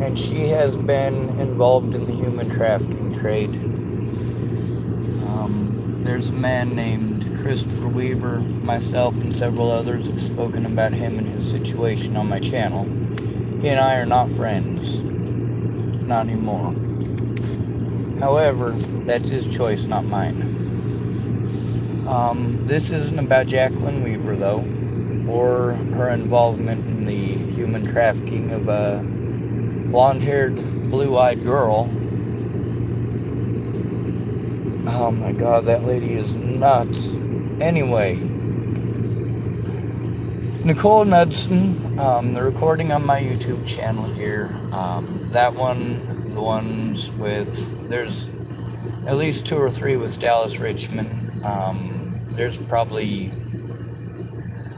and she has been involved in the human trafficking trade. There's a man named Christopher Weaver, myself, and several others have spoken about him and his situation on my channel. He and I are not friends. Not anymore. However, that's his choice, not mine. This isn't about Jacqueline Weaver, though, or her involvement in the human trafficking of a blonde-haired, blue-eyed girl. Oh my god, that lady is nuts. Anyway, Nichole Knudsen, the recording on my YouTube channel here, that one, the ones with, there's at least 2 or 3 with Dallas Reichman. There's probably,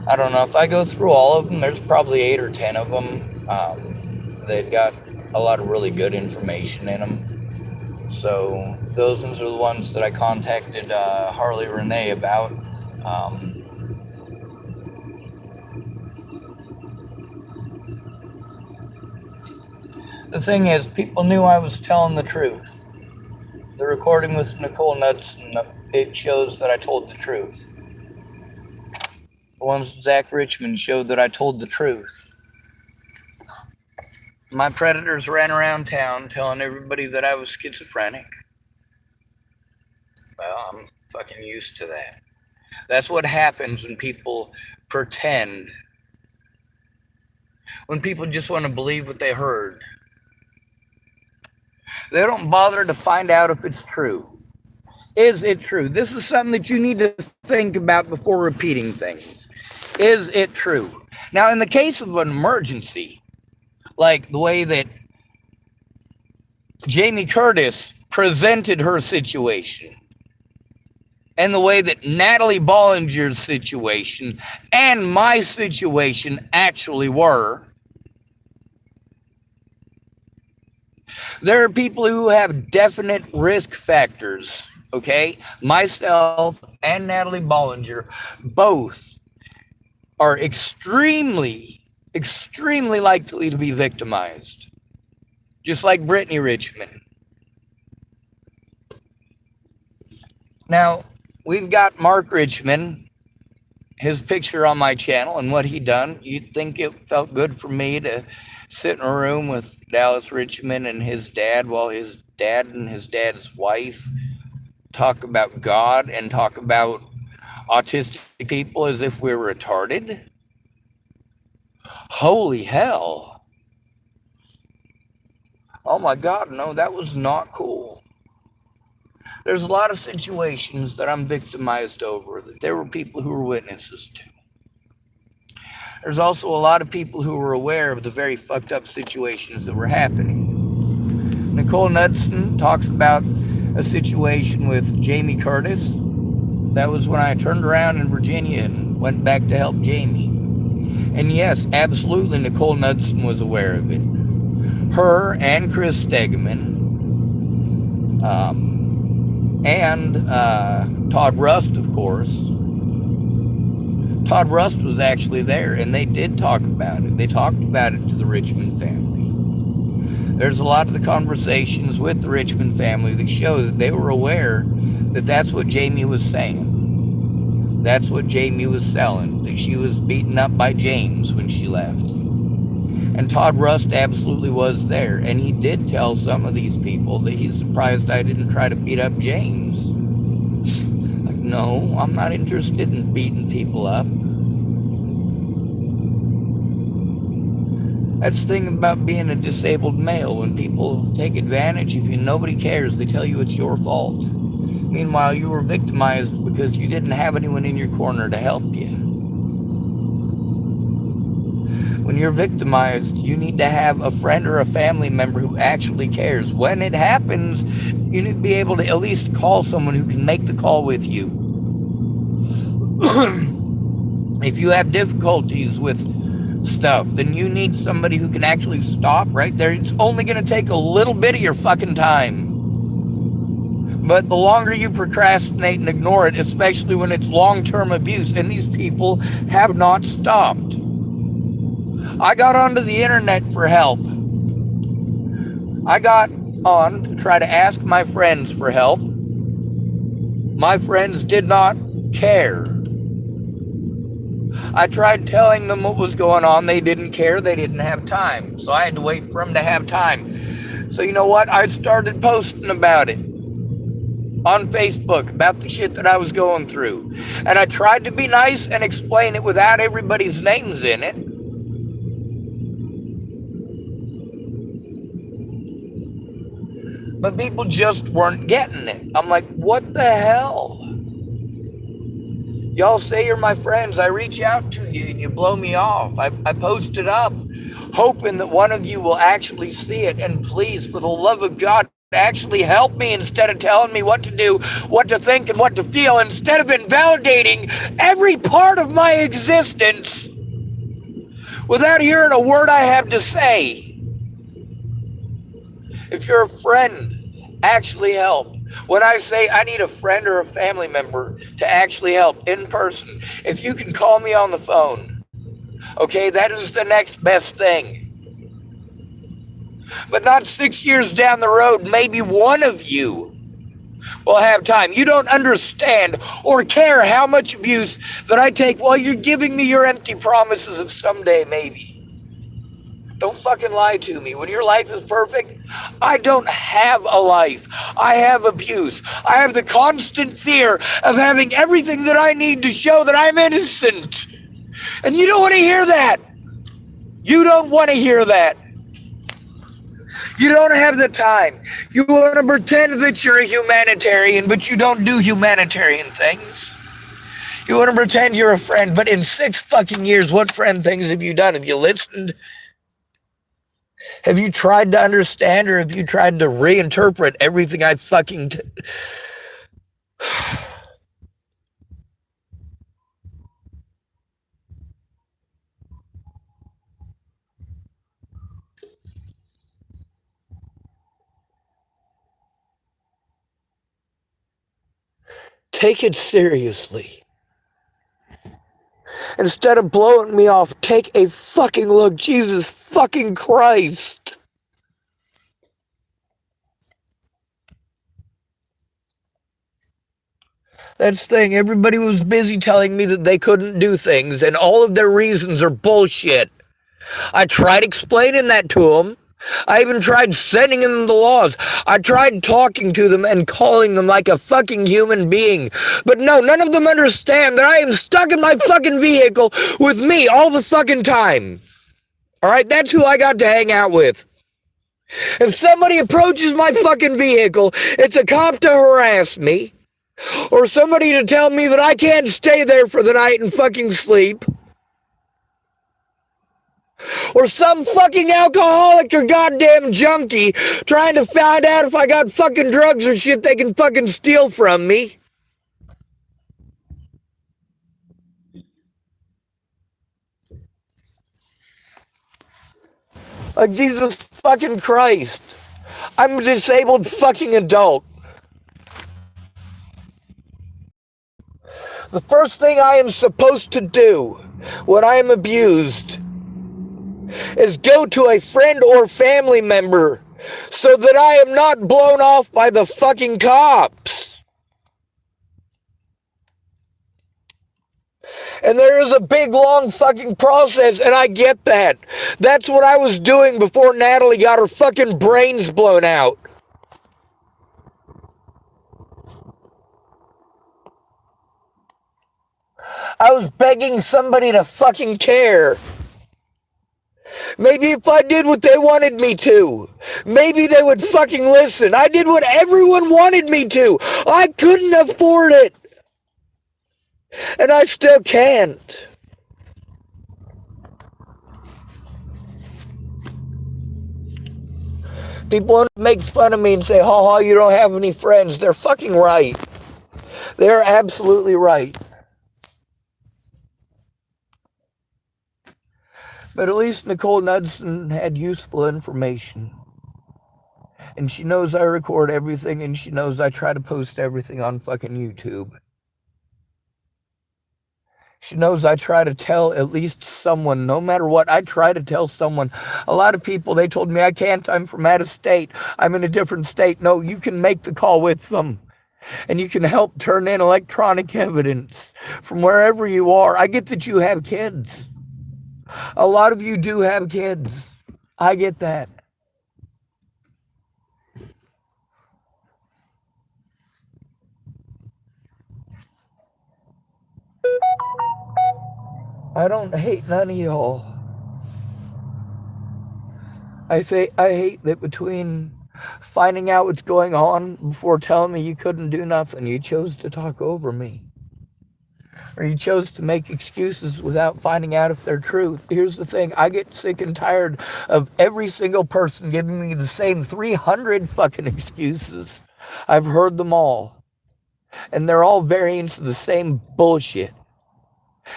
I don't know, if I go through all of them, there's probably 8 or 10 of them. They've got a lot of really good information in them. So those ones are the ones that I contacted Harley Renee about. The thing is, people knew I was telling the truth. The recording with Nichole Knudsen, it shows that I told the truth. The ones with Zach Reichman showed that I told the truth. My predators ran around town telling everybody that I was schizophrenic. Well, I'm fucking used to that. That's what happens when people pretend. When people just want to believe what they heard. They don't bother to find out if it's true. Is it true? This is something that you need to think about before repeating things. Is it true? Now, in the case of an emergency, like the way that Jamie Curtis presented her situation, and the way that Natalie Bollinger's situation and my situation actually were, there are people who have definite risk factors, okay? Myself and Natalie Bollinger both are extremely likely to be victimized. Just like Brittany Reichman. Now, we've got Mark Reichman, his picture on my channel and what he done. You'd think it felt good for me to sit in a room with Dallas Reichman and his dad while his dad and his dad's wife talk about God and talk about autistic people as if we were retarded. Holy hell. Oh my God, no, that was not cool. There's a lot of situations that I'm victimized over that there were people who were witnesses to. There's also a lot of people who were aware of the very fucked up situations that were happening. Nichole Knudsen talks about a situation with Jamie Curtis. That was when I turned around in Virginia and went back to help Jamie. And yes, absolutely, Nichole Knudsen was aware of it. Her and Chris Stegeman, and Todd Rust, of course. Todd Rust was actually there, and they did talk about it. They talked about it to the Reichman family. There's a lot of the conversations with the Reichman family that show that they were aware that that's what Jamie was saying. That's what Jamie was selling, that she was beaten up by James when she left. And Todd Rust absolutely was there, and he did tell some of these people that he's surprised I didn't try to beat up James. Like, no, I'm not interested in beating people up. That's the thing about being a disabled male. When people take advantage of you, nobody cares. They tell you it's your fault. Meanwhile, you were victimized because you didn't have anyone in your corner to help you. When you're victimized, you need to have a friend or a family member who actually cares. When it happens, you need to be able to at least call someone who can make the call with you. If you have difficulties with stuff, then you need somebody who can actually stop right there. It's only going to take a little bit of your fucking time. But the longer you procrastinate and ignore it, especially when it's long-term abuse, and these people have not stopped. I got onto the internet for help. I got on to try to ask my friends for help. My friends did not care. I tried telling them what was going on. They didn't care. They didn't have time. So I had to wait for them to have time. So you know what? I started posting about it on Facebook, about the shit that I was going through. And I tried to be nice and explain it without everybody's names in it. But people just weren't getting it. I'm like, what the hell? Y'all say you're my friends. I reach out to you and you blow me off. I post it up hoping that one of you will actually see it. And please, for the love of God, actually help me instead of telling me what to do, what to think, and what to feel, instead of invalidating every part of my existence without hearing a word I have to say. If you're a friend, actually help. When I say I need a friend or a family member to actually help in person, if you can call me on the phone, okay, that is the next best thing. But not 6 years down the road, maybe one of you will have time. You don't understand or care how much abuse that I take while you're giving me your empty promises of someday, maybe. Don't fucking lie to me. When your life is perfect, I don't have a life. I have abuse. I have the constant fear of having everything that I need to show that I'm innocent. And you don't want to hear that. You don't want to hear that. You don't have the time. You want to pretend that you're a humanitarian, but you don't do humanitarian things. You want to pretend you're a friend, but in 6 fucking years, what friend things have you done? Have you listened? Have you tried to understand, or have you tried to reinterpret everything I fucking... Take it seriously. Instead of blowing me off, take a fucking look. Jesus fucking Christ. That's the thing. Everybody was busy telling me that they couldn't do things, and all of their reasons are bullshit. I tried explaining that to them. I even tried sending them the laws. I tried talking to them and calling them like a fucking human being. But no, none of them understand that I am stuck in my fucking vehicle with me all the fucking time. Alright, that's who I got to hang out with. If somebody approaches my fucking vehicle, it's a cop to harass me, or somebody to tell me that I can't stay there for the night and fucking sleep, or some fucking alcoholic or goddamn junkie trying to find out if I got fucking drugs or shit they can fucking steal from me. Like, Jesus fucking Christ. I'm a disabled fucking adult. The first thing I am supposed to do when I am abused is go to a friend or family member so that I am not blown off by the fucking cops. And there is a big, long fucking process, and I get that. That's what I was doing before Natalie got her fucking brains blown out. I was begging somebody to fucking care. Maybe if I did what they wanted me to, maybe they would fucking listen. I did what everyone wanted me to. I couldn't afford it. And I still can't. People want to make fun of me and say, ha ha, you don't have any friends. They're fucking right. They're absolutely right. But at least Nichole Knudsen had useful information. And she knows I record everything, and she knows I try to post everything on fucking YouTube. She knows I try to tell at least someone, no matter what, I try to tell someone. A lot of people, they told me I can't, I'm from out of state, I'm in a different state. No, you can make the call with them and you can help turn in electronic evidence from wherever you are. I get that you have kids. A lot of you do have kids. I get that. I don't hate none of y'all. I hate that between finding out what's going on before telling me you couldn't do nothing, you chose to talk over me. Or you chose to make excuses without finding out if they're true. Here's the thing, I get sick and tired of every single person giving me the same 300 fucking excuses. I've heard them all. And they're all variants of the same bullshit.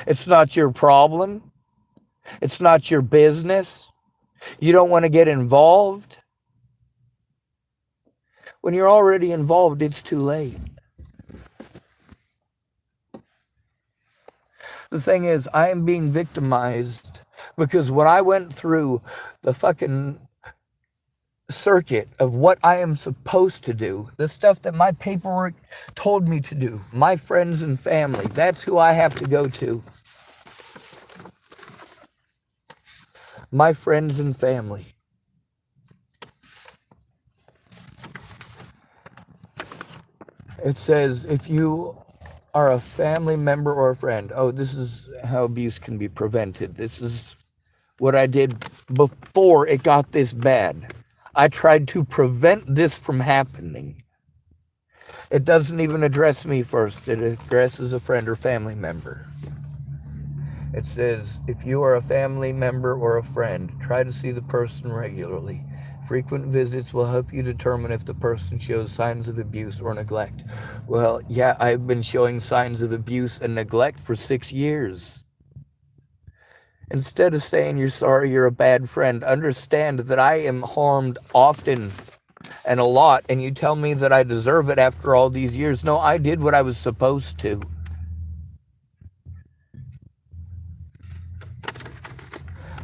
It's not your problem. It's not your business. You don't want to get involved. When you're already involved, it's too late. The thing is, I am being victimized because when I went through the fucking circuit of what I am supposed to do, the stuff that my paperwork told me to do, my friends and family, that's who I have to go to. My friends and family. It says if you are a family member or a friend, oh, this is how abuse can be prevented. This is what I did before it got this bad. I tried to prevent this from happening. It doesn't even address me first. It addresses a friend or family member. It says, if you are a family member or a friend, try to see the person regularly. Frequent visits will help you determine if the person shows signs of abuse or neglect. Well, yeah, I've been showing signs of abuse and neglect for 6 years. Instead of saying you're sorry, you're a bad friend, understand that I am harmed often and a lot, and you tell me that I deserve it after all these years. No, I did what I was supposed to.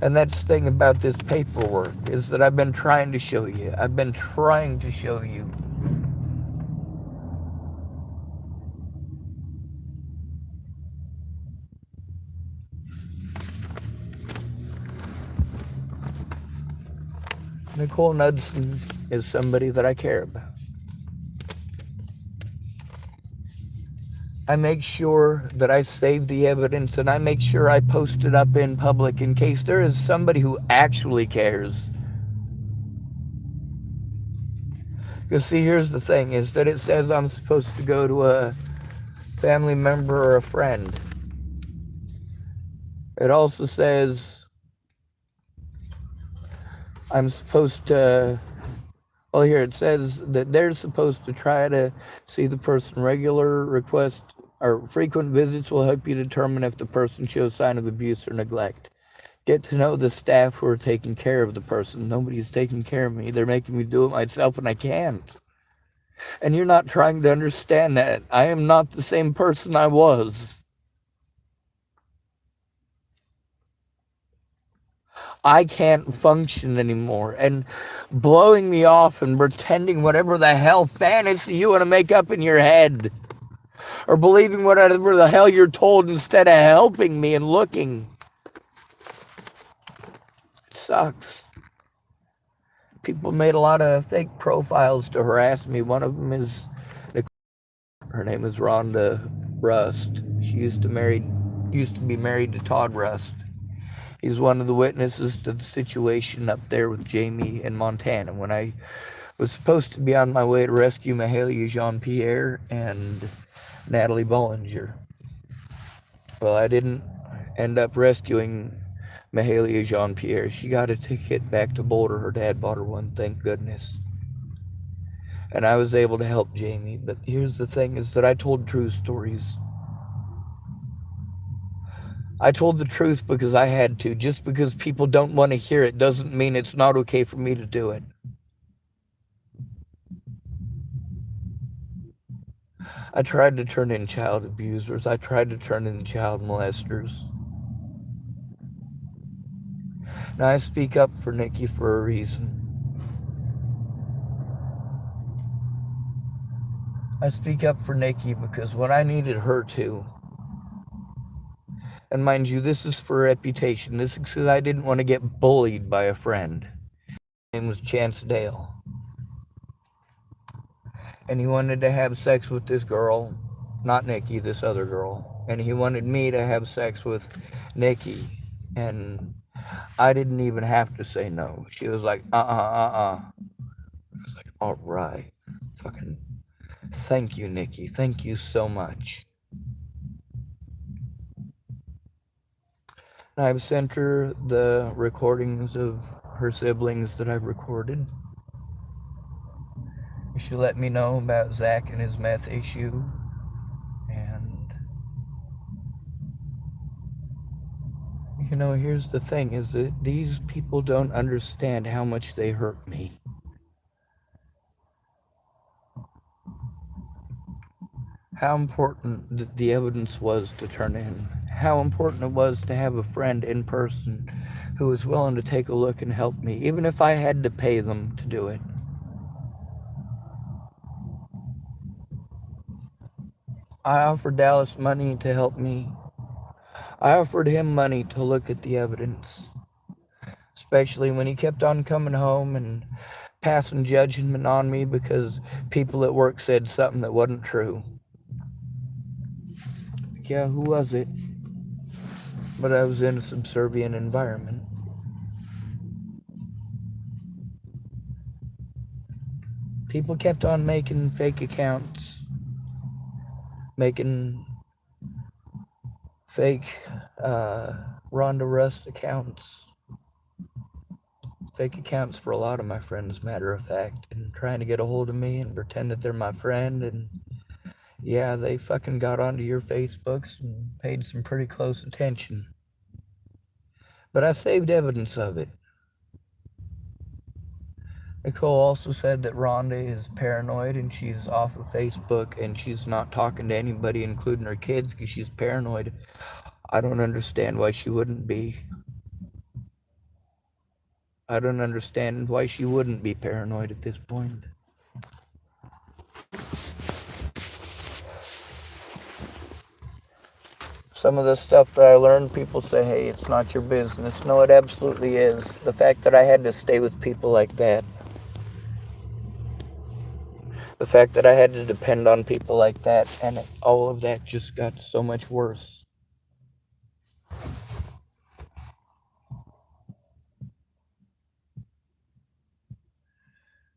And that's the thing about this paperwork, is that I've been trying to show you. I've been trying to show you. Nichole Knudsen is somebody that I care about. I make sure that I save the evidence and I make sure I post it up in public in case there is somebody who actually cares. Because see, here's the thing, is that it says I'm supposed to go to a family member or a friend. It also says I'm supposed to, well, here it says that they're supposed to try to see the person. Regular request or frequent visits will help you determine if the person shows sign of abuse or neglect. Get to know the staff who are taking care of the person. Nobody's taking care of me. They're making me do it myself, and I can't. And you're not trying to understand that. I am not the same person I was. I can't function anymore. And blowing me off and pretending whatever the hell fantasy you want to make up in your head. Or believing whatever the hell you're told instead of helping me and looking. It sucks. People made a lot of fake profiles to harass me. One of them is, her name is Rhonda Rust. She used to be married to Todd Rust. He's one of the witnesses to the situation up there with Jamie in Montana. When I was supposed to be on my way to rescue Mahalia Jean-Pierre and Natalie Bollinger. Well, I didn't end up rescuing Mahalia Jean-Pierre. She got a ticket back to Boulder. Her dad bought her one, thank goodness. And I was able to help Jamie. But here's the thing, is that I told true stories. I told the truth because I had to. Just because people don't want to hear it doesn't mean it's not okay for me to do it. I tried to turn in child abusers. I tried to turn in child molesters. Now I speak up for Nikki for a reason. I speak up for Nikki because when I needed her to, and mind you, this is for reputation. This is because I didn't want to get bullied by a friend. His name was Chance Dale. And he wanted to have sex with this girl, not Nikki, this other girl. And he wanted me to have sex with Nikki. And I didn't even have to say no. She was like, I was like, all right. Fucking thank you, Nikki. Thank you so much. And I've sent her the recordings of her siblings that I've recorded. She let me know about Zach and his meth issue. And, you know, here's the thing, is that these people don't understand how much they hurt me. How important the evidence was to turn in. How important it was to have a friend in person who was willing to take a look and help me, even if I had to pay them to do it. I offered Dallas money to help me. I offered him money to look at the evidence, especially when he kept on coming home and passing judgment on me because people at work said something that wasn't true. Yeah, who was it? But I was in a subservient environment. People kept on making fake accounts, making fake Rhonda Rust accounts, fake accounts for a lot of my friends, matter of fact, and trying to get a hold of me and pretend that they're my friend. And yeah, they fucking got onto your Facebooks and paid some pretty close attention. But I saved evidence of it. Nichole also said that Rhonda is paranoid and she's off of Facebook and she's not talking to anybody, including her kids, because she's paranoid. I don't understand why she wouldn't be. I don't understand why she wouldn't be paranoid at this point. Some of the stuff that I learned, people say, hey, it's not your business. No, it absolutely is. The fact that I had to stay with people like that. The fact that I had to depend on people like that, and all of that just got so much worse.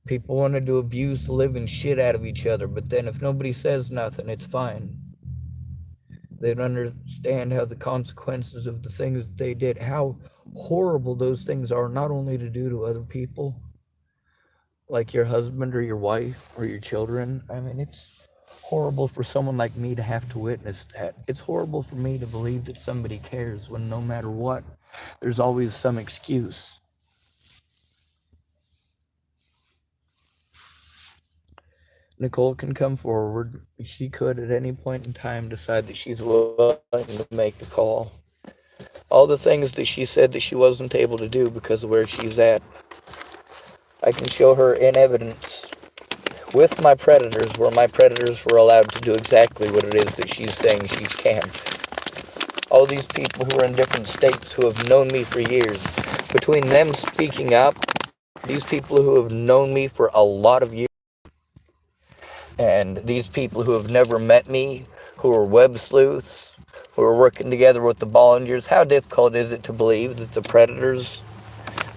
People wanted to abuse the living shit out of each other, but then if nobody says nothing, it's fine. They don't understand how the consequences of the things that they did, how horrible those things are, not only to do to other people, like your husband or your wife or your children. I mean, it's horrible for someone like me to have to witness that. It's horrible for me to believe that somebody cares when no matter what, there's always some excuse. Nichole can come forward. She could at any point in time decide that she's willing to make the call. All the things that she said that she wasn't able to do because of where she's at, I can show her in evidence with my predators, where my predators were allowed to do exactly what it is that she's saying she can't. All these people who are in different states who have known me for years, between them speaking up, these people who have known me for a lot of years, and these people who have never met me, who are web sleuths, who are working together with the Bollingers, how difficult is it to believe that the predators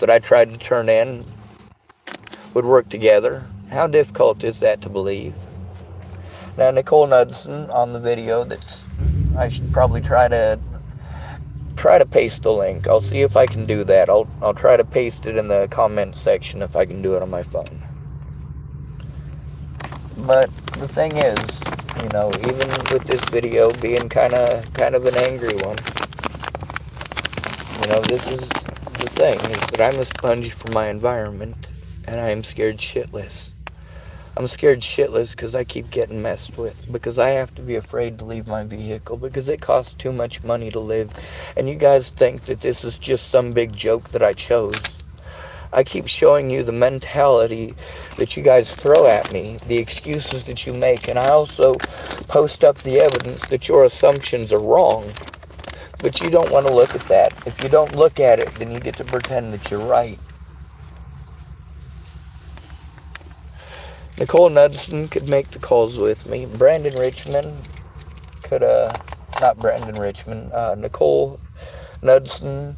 that I tried to turn in would work together? How difficult is that to believe? Now, Nichole Knudsen on the video, I should probably try to paste the link. I'll see if I can do that. I'll try to paste it in the comment section if I can do it on my phone. But the thing is, you know, even with this video being kind of an angry one, you know, this is the thing, is that I'm a sponge for my environment, and I am scared shitless. I'm scared shitless because I keep getting messed with. Because I have to be afraid to leave my vehicle. Because it costs too much money to live. And you guys think that this is just some big joke that I chose. I keep showing you the mentality that you guys throw at me, the excuses that you make, and I also post up the evidence that your assumptions are wrong. But you don't want to look at that. If you don't look at it, then you get to pretend that you're right. Nichole Knudsen could make the calls with me. Brandon Richmond could, not Brandon Richmond, Nichole Knudsen,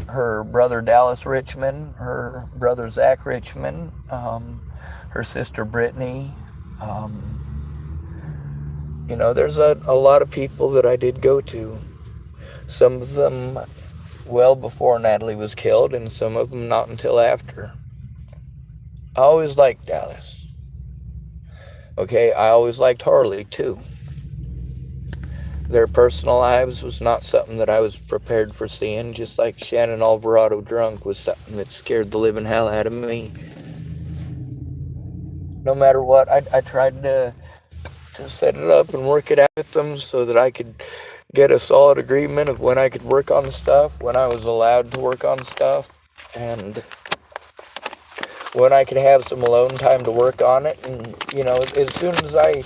her brother Dallas Richmond, her brother Zach Richmond, her sister Brittany. There's a lot of people that I did go to. Some of them well before Natalie was killed, and some of them not until after. I always liked Dallas. Okay, I always liked Harley, too. Their personal lives was not something that I was prepared for seeing, just like Shannon Alvarado drunk was something that scared the living hell out of me. No matter what, I tried to set it up and work it out with them so that I could get a solid agreement of when I could work on the stuff, when I was allowed to work on stuff, and when I could have some alone time to work on it. And, as soon as I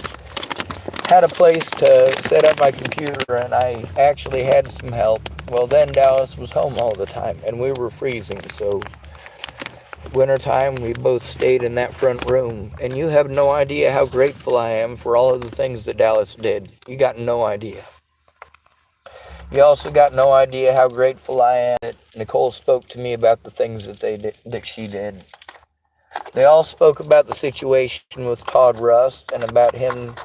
had a place to set up my computer and I actually had some help, well, then Dallas was home all the time, and we were freezing, so wintertime, we both stayed in that front room, and you have no idea how grateful I am for all of the things that Dallas did. You got no idea. You also got no idea how grateful I am that Nichole spoke to me about the things that she did. They all spoke about the situation with Todd Rust and about him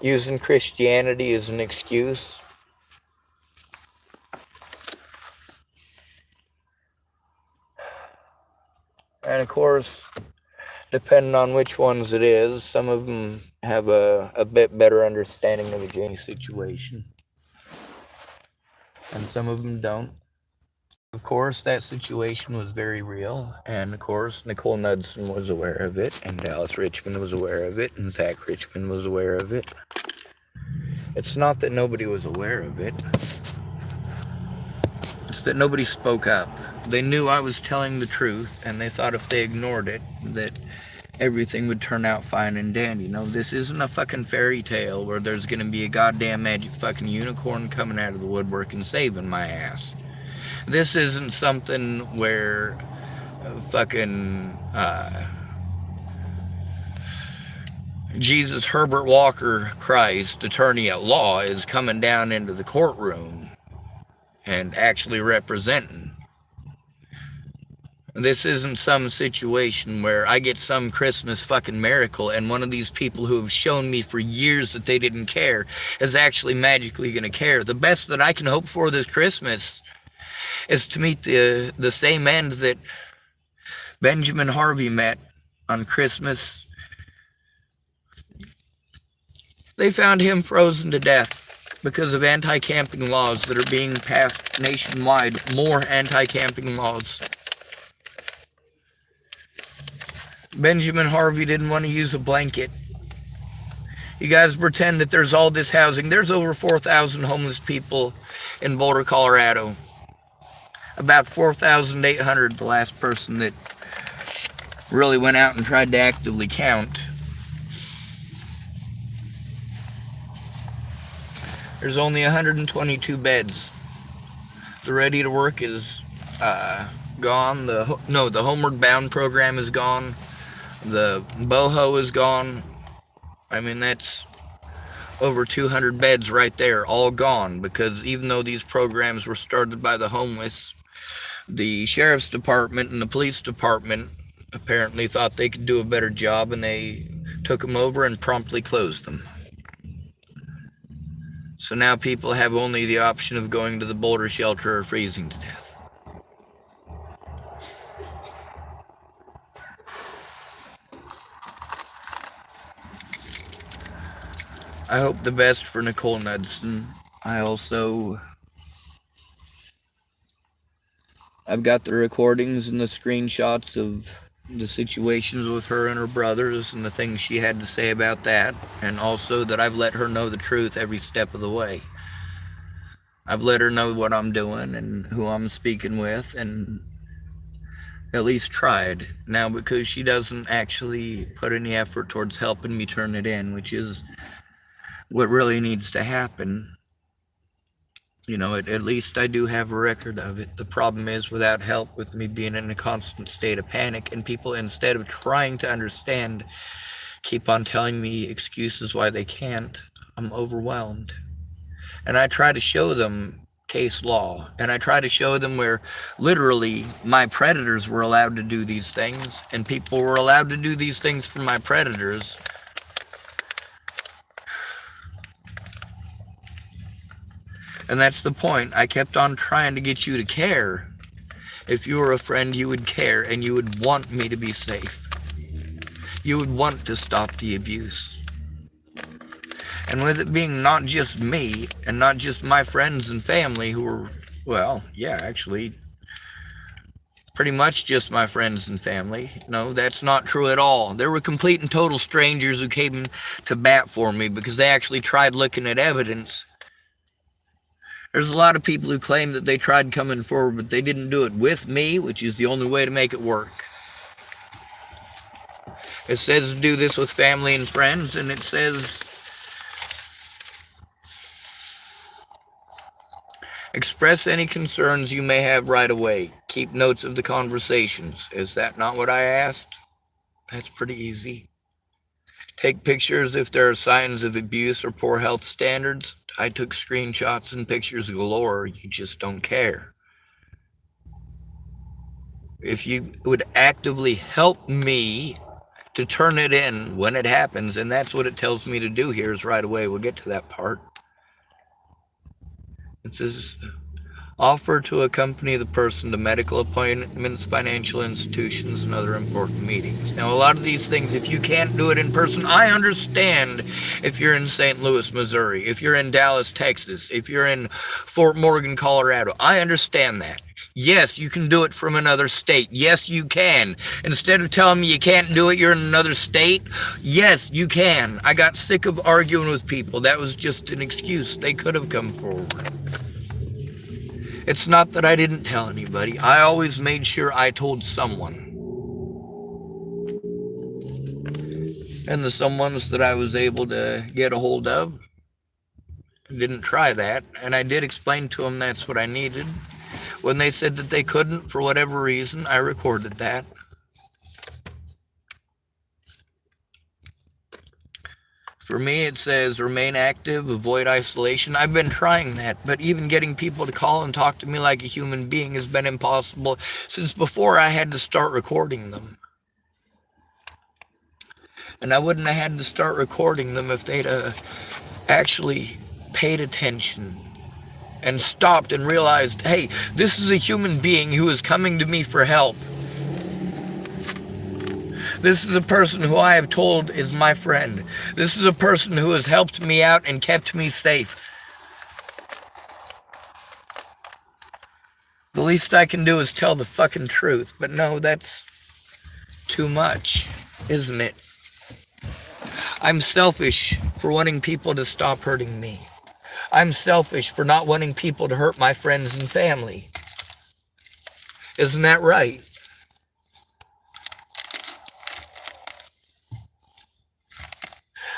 using Christianity as an excuse. And of course, depending on which ones it is, some of them have a bit better understanding of the Janie situation. And some of them don't. Of course, that situation was very real, and of course, Nichole Knudsen was aware of it, and Dallas Richmond was aware of it, and Zach Richmond was aware of it. It's not that nobody was aware of it. It's that nobody spoke up. They knew I was telling the truth, and they thought if they ignored it, that everything would turn out fine and dandy. No, this isn't a fucking fairy tale where there's gonna be a goddamn magic fucking unicorn coming out of the woodwork and saving my ass. This isn't something where fucking Jesus Herbert Walker Christ, attorney at law, is coming down into the courtroom and actually representing. This isn't some situation where I get some Christmas fucking miracle and one of these people who have shown me for years that they didn't care is actually magically going to care. The best that I can hope for this Christmas is to meet the same end that Benjamin Harvey met on Christmas. They found him frozen to death because of anti-camping laws that are being passed nationwide. More anti-camping laws. Benjamin Harvey didn't want to use a blanket. You guys pretend that there's all this housing. There's over 4,000 homeless people in Boulder, Colorado. About 4,800, the last person that really went out and tried to actively count. There's only 122 beds. The Ready to Work is gone. The Homeward Bound program is gone. The BOHO is gone. I mean, that's over 200 beds right there, all gone, because even though these programs were started by the homeless, the sheriff's department and the police department apparently thought they could do a better job, and they took them over and promptly closed them. So now people have only the option of going to the Boulder shelter or freezing to death. I hope the best for Nichole Knudsen. I've got the recordings and the screenshots of the situations with her and her brothers and the things she had to say about that, and also that I've let her know the truth every step of the way. I've let her know what I'm doing and who I'm speaking with, and at least tried. Now, because she doesn't actually put any effort towards helping me turn it in, which is what really needs to happen, at least I do have a record of it. The problem is, without help, with me being in a constant state of panic, and people, instead of trying to understand, keep on telling me excuses why they can't, I'm overwhelmed. And I try to show them case law, and I try to show them where literally my predators were allowed to do these things, and people were allowed to do these things for my predators. And that's the point. I kept on trying to get you to care. If you were a friend, you would care, and you would want me to be safe. You would want to stop the abuse. And with it being not just me, and not just my friends and family who were, well, yeah, actually, pretty much just my friends and family. No, that's not true at all. There were complete and total strangers who came to bat for me because they actually tried looking at evidence. There's a lot of people who claim that they tried coming forward, but they didn't do it with me, which is the only way to make it work. It says to do this with family and friends, and it says express any concerns you may have right away. Keep notes of the conversations. Is that not what I asked? That's pretty easy. Take pictures if there are signs of abuse or poor health standards. I took screenshots and pictures galore. You just don't care. If you would actively help me to turn it in when it happens, and that's what it tells me to do here is right away. We'll get to that part. It says offer to accompany the person to medical appointments, financial institutions, and other important meetings. Now, a lot of these things, if you can't do it in person, I understand if you're in St. Louis, Missouri, if you're in Dallas, Texas, if you're in Fort Morgan, Colorado. I understand that. Yes, you can do it from another state. Yes, you can. Instead of telling me you can't do it, you're in another state. Yes, you can. I got sick of arguing with people. That was just an excuse. They could have come forward. It's not that I didn't tell anybody. I always made sure I told someone. And the someones that I was able to get a hold of didn't try that. And I did explain to them that's what I needed. When they said that they couldn't, for whatever reason, I recorded that. For me, it says remain active, avoid isolation. I've been trying that, but even getting people to call and talk to me like a human being has been impossible since before I had to start recording them. And I wouldn't have had to start recording them if they'd actually paid attention and stopped and realized, hey, this is a human being who is coming to me for help. This is a person who I have told is my friend. This is a person who has helped me out and kept me safe. The least I can do is tell the fucking truth. But no, that's too much, isn't it? I'm selfish for wanting people to stop hurting me. I'm selfish for not wanting people to hurt my friends and family. Isn't that right?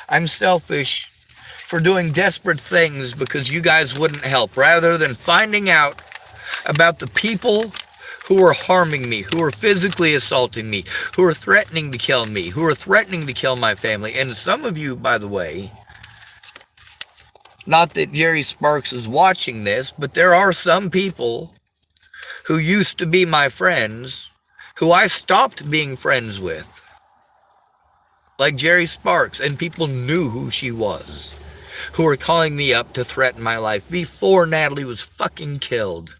I'm selfish for doing desperate things because you guys wouldn't help, rather than finding out about the people who are harming me, who are physically assaulting me, who are threatening to kill me, who are threatening to kill my family. And some of you, by the way, not that Jerry Sparks is watching this, but there are some people who used to be my friends who I stopped being friends with. Like Jerry Sparks, and people knew who she was, who were calling me up to threaten my life before Natalie was fucking killed.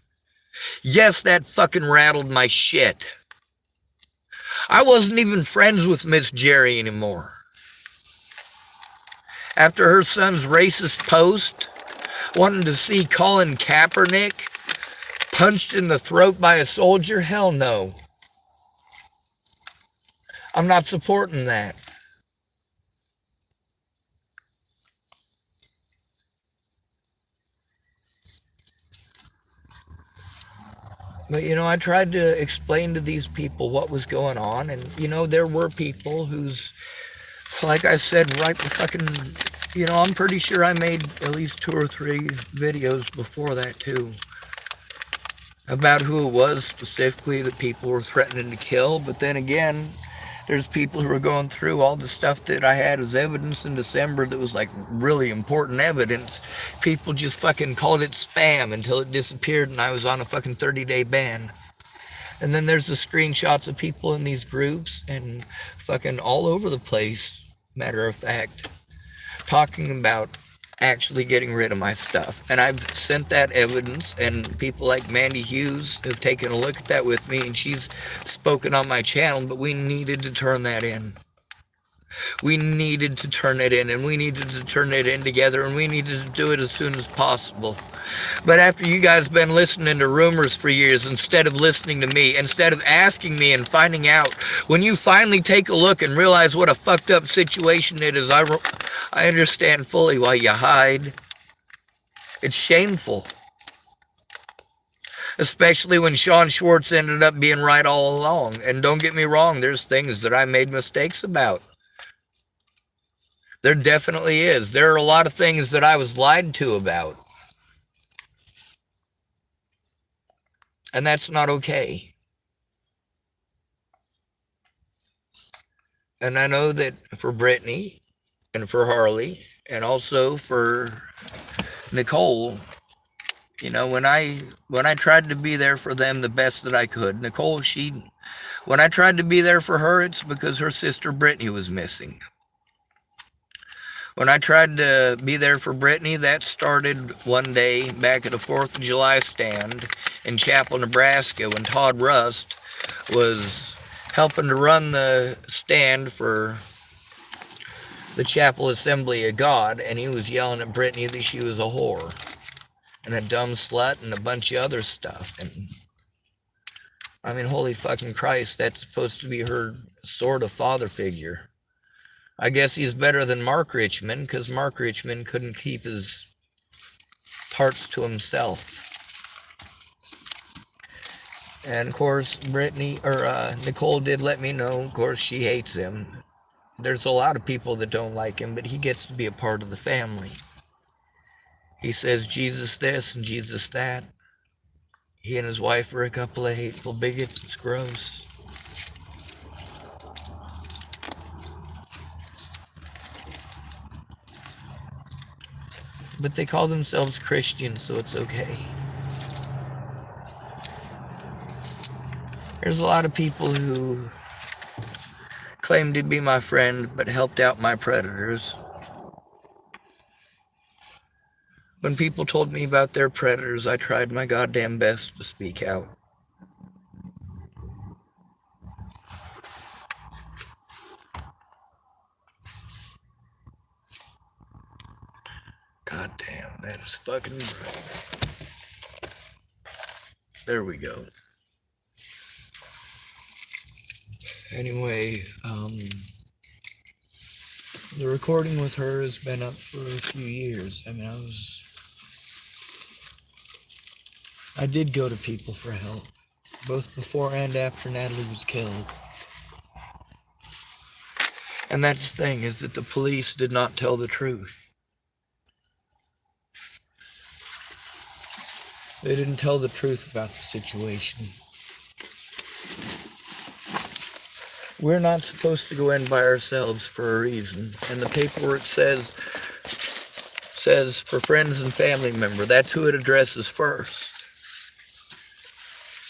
Yes, that fucking rattled my shit. I wasn't even friends with Miss Jerry anymore. After her son's racist post, wanting to see Colin Kaepernick punched in the throat by a soldier, hell no. I'm not supporting that. But, I tried to explain to these people what was going on. And, there were people who's, like I said, right fucking, I'm pretty sure I made at least 2 or 3 videos before that, too, about who it was specifically that people were threatening to kill. But then again, there's people who are going through all the stuff that I had as evidence in December that was like really important evidence. People just fucking called it spam until it disappeared and I was on a fucking 30-day ban. And then there's the screenshots of people in these groups and fucking all over the place, matter of fact, talking about actually getting rid of my stuff. And I've sent that evidence, and people like Mandy Hughes have taken a look at that with me, and she's spoken on my channel, but we needed to turn that in. We needed to turn it in, and we needed to turn it in together, and we needed to do it as soon as possible. But after you guys been listening to rumors for years instead of listening to me, instead of asking me and finding out, when you finally take a look and realize what a fucked up situation it is, I understand fully why you hide. It's shameful. Especially when Sean Schwartz ended up being right all along. And don't get me wrong, there's things that I made mistakes about. There definitely is. There are a lot of things that I was lied to about. And that's not okay. And I know that for Brittany and for Harley and also for Nichole, when I tried to be there for them the best that I could, Nichole, when I tried to be there for her, it's because her sister Brittany was missing. When I tried to be there for Brittany, that started one day back at a 4th of July stand in Chapel, Nebraska, when Todd Rust was helping to run the stand for the Chapel Assembly of God, and he was yelling at Brittany that she was a whore and a dumb slut and a bunch of other stuff. And I mean, holy fucking Christ, that's supposed to be her sort of father figure. I guess he's better than Mark Reichman, because Mark Reichman couldn't keep his parts to himself. And of course, Nichole did let me know, of course, she hates him. There's a lot of people that don't like him, but he gets to be a part of the family. He says Jesus this and Jesus that. He and his wife are a couple of hateful bigots. It's gross. But they call themselves Christians, so it's okay. There's a lot of people who claim to be my friend, but helped out my predators. When people told me about their predators, I tried my goddamn best to speak out. God damn, that is fucking bright. There we go. Anyway, the recording with her has been up for a few years. I mean, I did go to people for help, both before and after Natalie was killed. And that's the thing, is that the police did not tell the truth. They didn't tell the truth about the situation. We're not supposed to go in by ourselves for a reason. And the paperwork says for friends and family member, that's who it addresses first.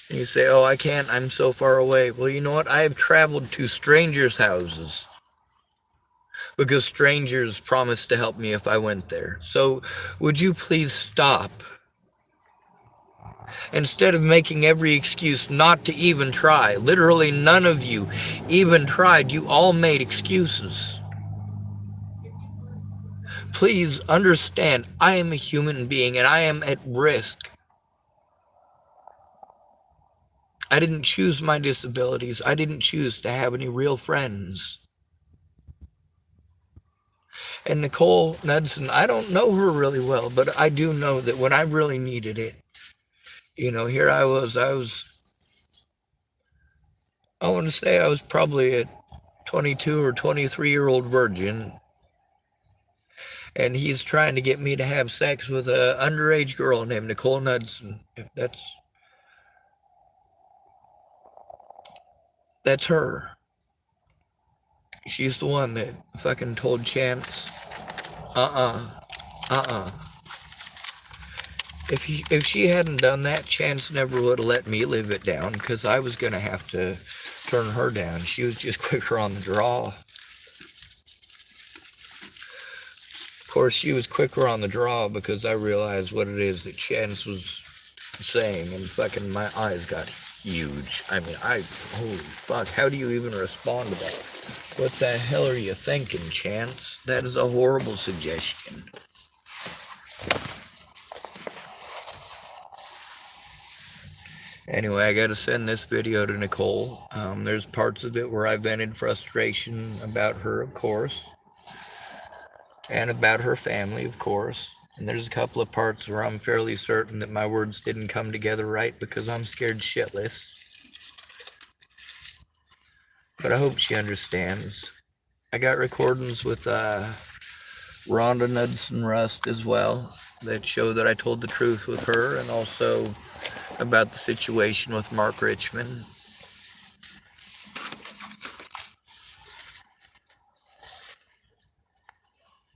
And you say, oh, I can't, I'm so far away. Well, you know what? I have traveled to strangers' houses because strangers promised to help me if I went there. So would you please stop? Instead of making every excuse not to even try. Literally none of you even tried. You all made excuses. Please understand, I am a human being and I am at risk. I didn't choose my disabilities. I didn't choose to have any real friends. And Nichole Knudsen, I don't know her really well, but I do know that when I really needed it, here I want to say I was probably a 22 or 23-year-old virgin, and he's trying to get me to have sex with an underage girl named Nichole Knudsen. If that's her. She's the one that fucking told Chance, uh-uh. If she hadn't done that, Chance never would have let me live it down, because I was going to have to turn her down. She was just quicker on the draw. Of course, she was quicker on the draw because I realized what it is that Chance was saying, and fucking my eyes got huge. I mean, holy fuck, how do you even respond to that? What the hell are you thinking, Chance? That is a horrible suggestion. Anyway, I gotta send this video to Nichole. There's parts of it where I vented frustration about her, of course, and about her family, of course. And there's a couple of parts where I'm fairly certain that my words didn't come together right because I'm scared shitless. But I hope she understands. I got recordings with Rhonda Knudsen Rust as well that show that I told the truth with her, and also about the situation with Mark Reichman.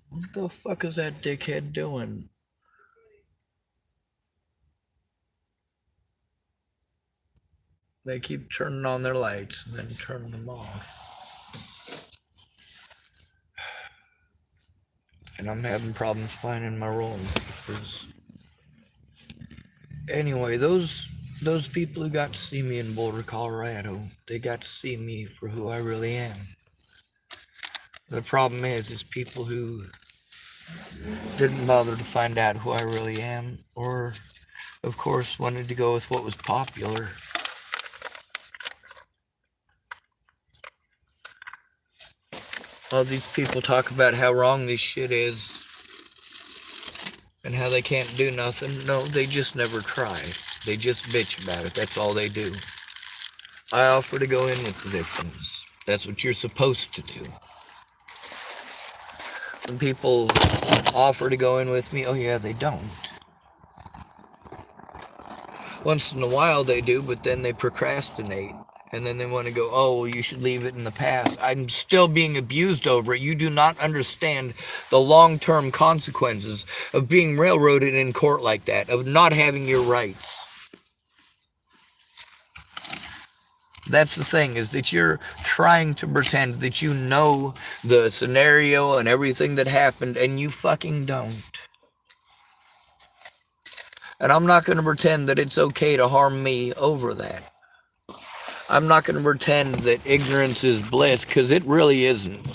What the fuck is that dickhead doing? They keep turning on their lights and then turning them off. And I'm having problems finding my rolling papers. Anyway, those people who got to see me in Boulder, Colorado, they got to see me for who I really am. The problem is people who didn't bother to find out who I really am, or, of course, wanted to go with what was popular. All these people talk about how wrong this shit is and how they can't do nothing. No, they just never try. They just bitch about it. That's all they do. I offer to go in with the victims. That's what you're supposed to do. When people offer to go in with me, oh yeah, they don't. Once in a while they do, but then they procrastinate. And then they want to go, oh, well, you should leave it in the past. I'm still being abused over it. You do not understand the long-term consequences of being railroaded in court like that, of not having your rights. That's the thing, is that you're trying to pretend that you know the scenario and everything that happened, and you fucking don't. And I'm not going to pretend that it's okay to harm me over that. I'm not going to pretend that ignorance is bliss, because it really isn't.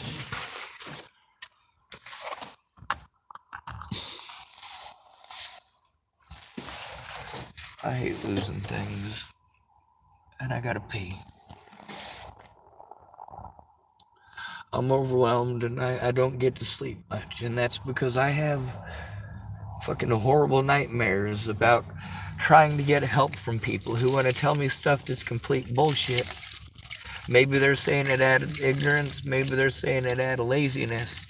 I hate losing things. And I gotta pee. I'm overwhelmed and I don't get to sleep much. And that's because I have fucking horrible nightmares about trying to get help from people who want to tell me stuff that's complete bullshit. Maybe they're saying it out of ignorance. Maybe they're saying it out of laziness.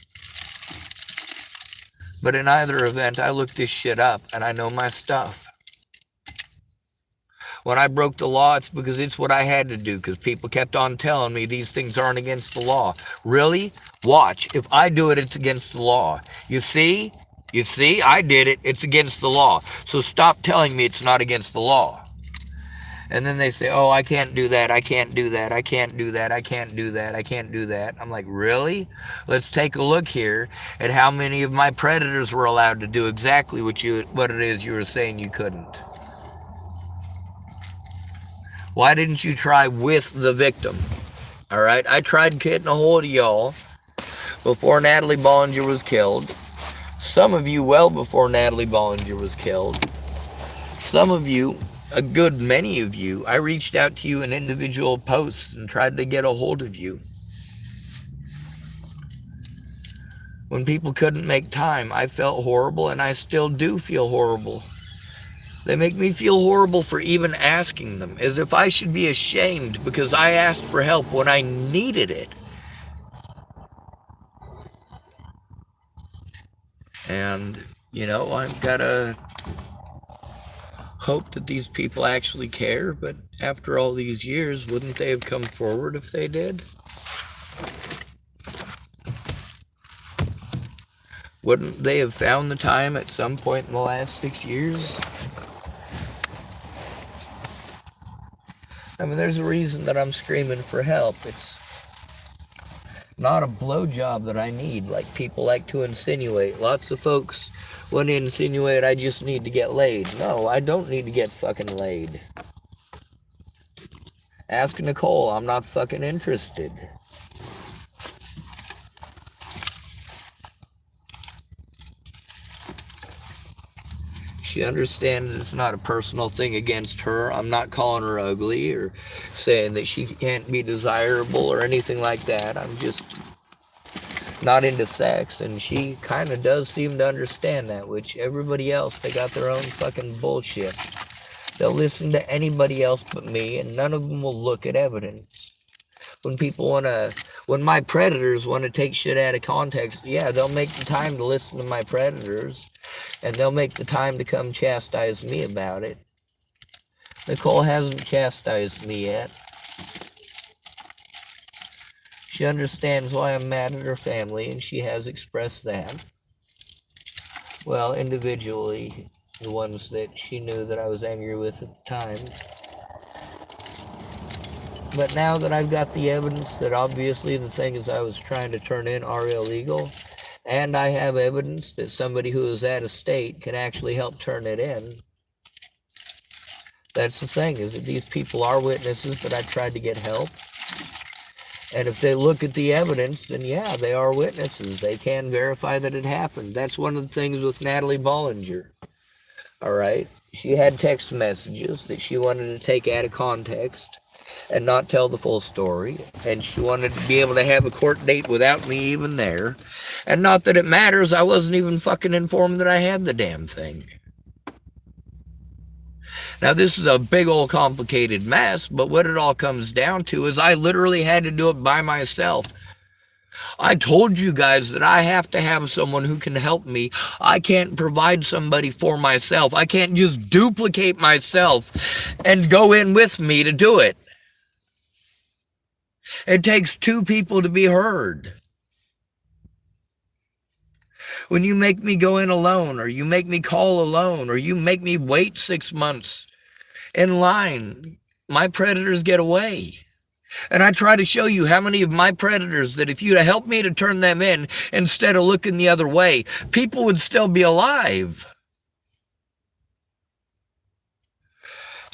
But in either event, I looked this shit up and I know my stuff. When I broke the law, it's because it's what I had to do, because people kept on telling me these things aren't against the law. Really? Watch. If I do it, it's against the law. You see? You see? I did it. It's against the law. So stop telling me it's not against the law. And then they say, oh, I can't do that. I can't do that. I can't do that. I can't do that. I can't do that. I'm like, really? Let's take a look here at how many of my predators were allowed to do exactly what it is you were saying you couldn't. Why didn't you try with the victim? All right, I tried getting a hold of y'all before Natalie Bollinger was killed. Some of you well before Natalie Bollinger was killed. Some of you a good many of you, I reached out to you in individual posts and tried to get a hold of you. When people couldn't make time, I felt horrible, and I still do feel horrible. They make me feel horrible for even asking them, as if I should be ashamed because I asked for help when I needed it. And, you know, I've got to hope that these people actually care, but after all these years, wouldn't they have come forward if they did? Wouldn't they have found the time at some point in the last 6 years? I mean, there's a reason that I'm screaming for help. It's not a blowjob that I need, like people like to insinuate. Lots of folks want to insinuate I just need to get laid. No, I don't need to get fucking laid. Ask Nichole, I'm not fucking interested. She understands it's not a personal thing against her. I'm not calling her ugly or saying that she can't be desirable or anything like that. I'm just not into sex, and she kind of does seem to understand that, which everybody else, they got their own fucking bullshit. They'll listen to anybody else but me, and none of them will look at evidence. When my predators want to take shit out of context, yeah, they'll make the time to listen to my predators, and they'll make the time to come chastise me about it. Nichole hasn't chastised me yet. She understands why I'm mad at her family, and she has expressed that. Well, individually, the ones that she knew that I was angry with at the time. But now that I've got the evidence that obviously the things I was trying to turn in are illegal, and I have evidence that somebody who is out of state can actually help turn it in, that's the thing, is that these people are witnesses that I tried to get help. And if they look at the evidence, then yeah, they are witnesses. They can verify that it happened. That's one of the things with Natalie Bollinger. All right? She had text messages that she wanted to take out of context and not tell the full story. And she wanted to be able to have a court date without me even there. And not that it matters, I wasn't even fucking informed that I had the damn thing. Now, this is a big old complicated mess, but what it all comes down to is I literally had to do it by myself. I told you guys that I have to have someone who can help me. I can't provide somebody for myself. I can't just duplicate myself and go in with me to do it. It takes two people to be heard. When you make me go in alone, or you make me call alone, or you make me wait 6 months in line, my predators get away. And I try to show you how many of my predators that if you'd have helped me to turn them in instead of looking the other way, people would still be alive.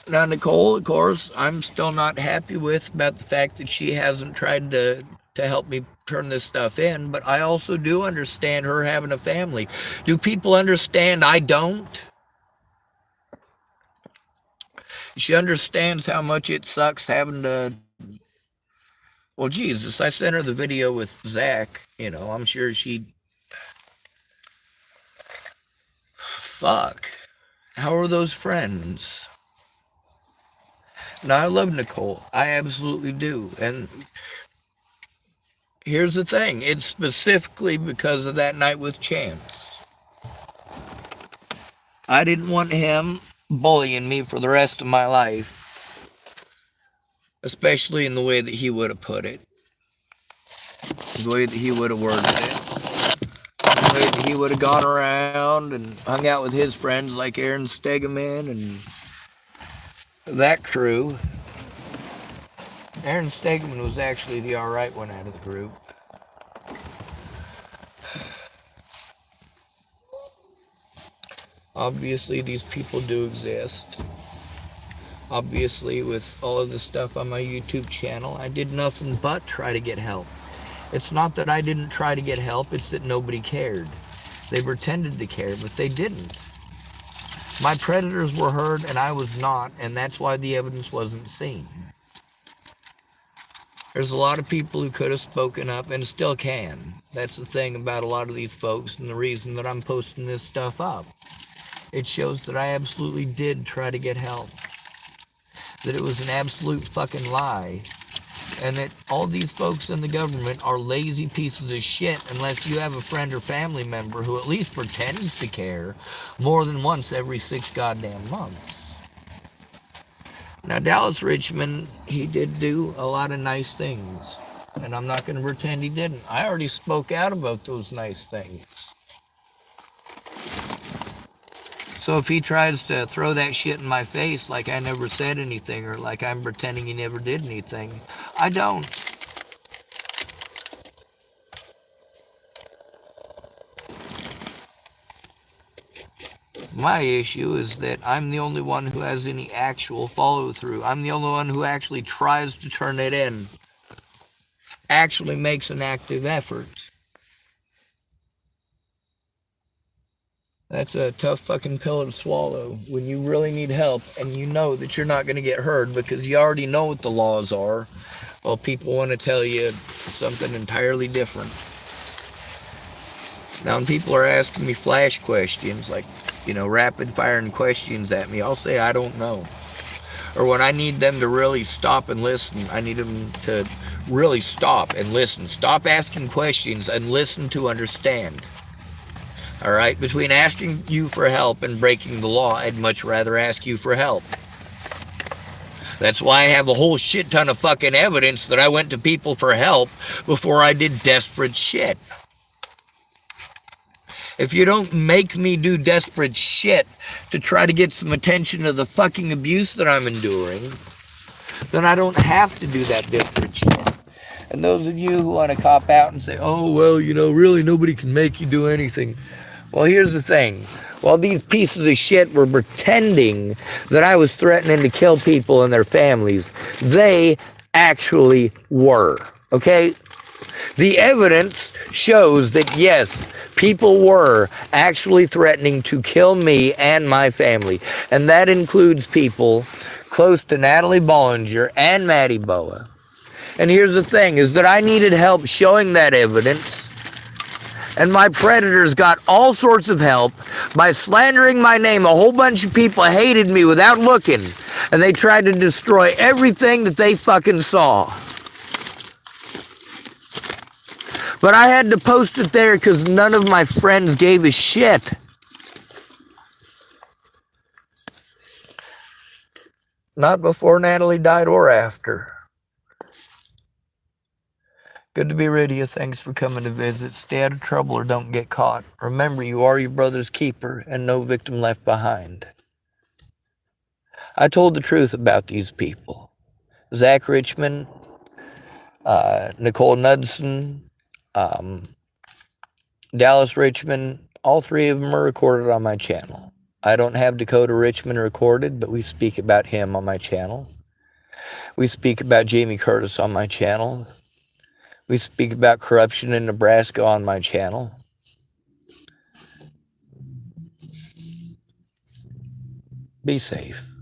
Now, Nichole, of course, I'm still not happy with about the fact that she hasn't tried to help me turn this stuff in, but I also do understand her having a family. Do people understand I don't? She understands how much it sucks having to... Well, Jesus, I sent her the video with Zach. You know, I'm sure she'd... Fuck. How are those friends? Now, I love Nichole. I absolutely do. And here's the thing. It's specifically because of that night with Chance. I didn't want him bullying me for the rest of my life. Especially in the way that he would have put it. The way that he would have worded it. The way that he would have gone around and hung out with his friends like Aaron Stegeman and that crew. Aaron Stegeman was actually the alright one out of the group. Obviously, these people do exist. Obviously, with all of the stuff on my YouTube channel, I did nothing but try to get help. It's not that I didn't try to get help, it's that nobody cared. They pretended to care, but they didn't. My predators were heard and I was not, and that's why the evidence wasn't seen. There's a lot of people who could have spoken up and still can. That's the thing about a lot of these folks and the reason that I'm posting this stuff up. It shows that I absolutely did try to get help. That it was an absolute fucking lie. And that all these folks in the government are lazy pieces of shit unless you have a friend or family member who at least pretends to care more than once every 6 goddamn months. Now, Dallas Reichman, he did do a lot of nice things. And I'm not going to pretend he didn't. I already spoke out about those nice things. So if he tries to throw that shit in my face like I never said anything or like I'm pretending he never did anything, I don't. My issue is that I'm the only one who has any actual follow-through. I'm the only one who actually tries to turn it in, actually makes an active effort. That's a tough fucking pill to swallow when you really need help and you know that you're not going to get heard because you already know what the laws are. Well, people want to tell you something entirely different. Now, when people are asking me flash questions, like, rapid firing questions at me, I'll say I don't know. Or when I need them to really stop and listen, I need them to really stop and listen. Stop asking questions and listen to understand. All right, between asking you for help and breaking the law, I'd much rather ask you for help. That's why I have a whole shit ton of fucking evidence that I went to people for help before I did desperate shit. If you don't make me do desperate shit to try to get some attention to the fucking abuse that I'm enduring, then I don't have to do that desperate shit. And those of you who want to cop out and say, oh, well, really nobody can make you do anything. Well, here's the thing. While these pieces of shit were pretending that I was threatening to kill people and their families, they actually were. Okay? The evidence shows that, yes, people were actually threatening to kill me and my family. And that includes people close to Natalie Bollinger and Maddie Boa. And here's the thing, is that I needed help showing that evidence. And my predators got all sorts of help by slandering my name. A whole bunch of people hated me without looking. And they tried to destroy everything that they fucking saw. But I had to post it there because none of my friends gave a shit. Not before Natalie died or after. Good to be rid of you. Thanks for coming to visit. Stay out of trouble or don't get caught. Remember, you are your brother's keeper and no victim left behind. I told the truth about these people. Zach Reichman, Nichole Knudsen, Dallas Reichman, all 3 of them are recorded on my channel. I don't have Dakota Reichman recorded, but we speak about him on my channel. We speak about Jamie Curtis on my channel. We speak about corruption in Nebraska on my channel. Be safe.